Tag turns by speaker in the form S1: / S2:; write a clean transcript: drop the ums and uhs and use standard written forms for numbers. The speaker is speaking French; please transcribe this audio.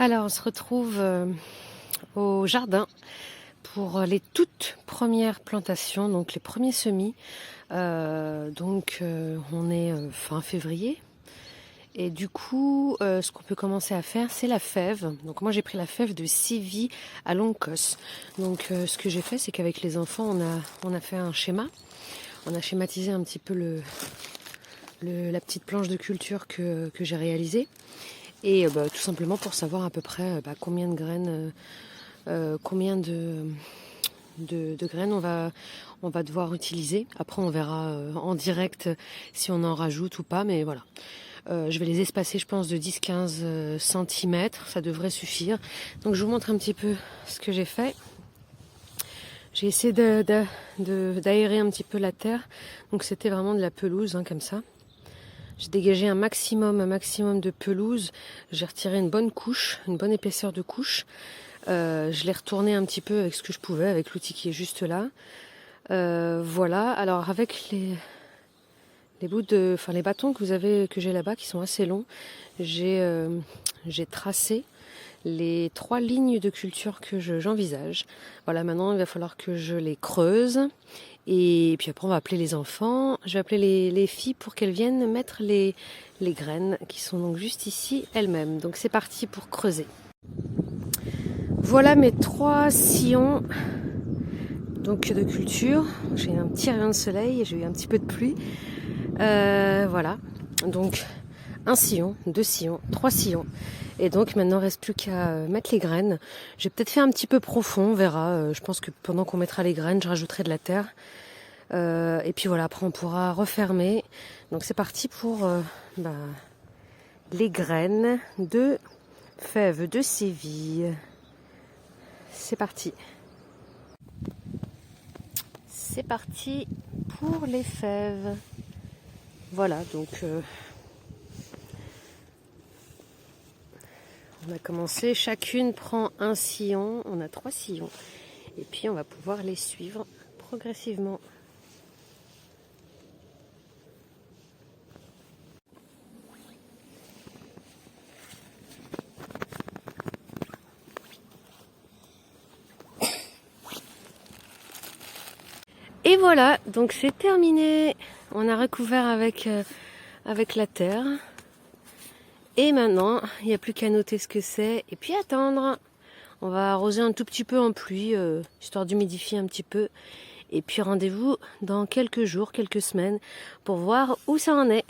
S1: Alors, on se retrouve au jardin pour les toutes premières plantations, donc les premiers semis. On est fin février. Et du coup, ce qu'on peut commencer à faire, c'est la fève. Donc moi, j'ai pris la fève de Sivy à Longcos. Donc ce que j'ai fait, c'est qu'avec les enfants, on a fait un schéma. On a schématisé un petit peu la petite planche de culture que j'ai réalisée. Et tout simplement pour savoir à peu près combien de graines, combien de graines on va devoir utiliser. Après on verra en direct si on en rajoute ou pas, mais voilà. Je vais les espacer, je pense, de 10-15 cm, ça devrait suffire. Donc je vous montre un petit peu ce que j'ai fait. J'ai essayé d'aérer un petit peu la terre, donc c'était vraiment de la pelouse, comme ça. J'ai dégagé un maximum de pelouse. J'ai retiré une bonne couche, une bonne épaisseur de couche. Je l'ai retourné un petit peu avec ce que je pouvais, avec l'outil qui est juste là. Voilà. Alors avec les bâtons que j'ai là-bas, qui sont assez longs, j'ai tracé les 3 lignes de culture que j'envisage. Voilà, maintenant il va falloir que je les creuse. Et puis après on va appeler les enfants. Je vais appeler les filles pour qu'elles viennent mettre les graines qui sont donc juste ici elles-mêmes. Donc c'est parti pour creuser. Voilà mes 3 sillons donc de culture. J'ai un petit rayon de soleil, j'ai eu un petit peu de pluie. Voilà. Donc un sillon, 2 sillons, 3 sillons. Et donc maintenant il ne reste plus qu'à mettre les graines. J'ai peut-être fait un petit peu profond, on verra. Je pense que pendant qu'on mettra les graines, je rajouterai de la terre. Et puis voilà, après on pourra refermer. Donc c'est parti pour les graines de fèves de Séville. C'est parti. C'est parti pour les fèves. Voilà, donc on a commencé. Chacune prend un sillon. On a 3 sillons. Et puis on va pouvoir les suivre progressivement. Et voilà, donc c'est terminé. On a recouvert avec la terre. Et maintenant, il n'y a plus qu'à noter ce que c'est et puis attendre. On va arroser un tout petit peu en pluie, histoire d'humidifier un petit peu. Et puis rendez-vous dans quelques jours, quelques semaines, pour voir où ça en est.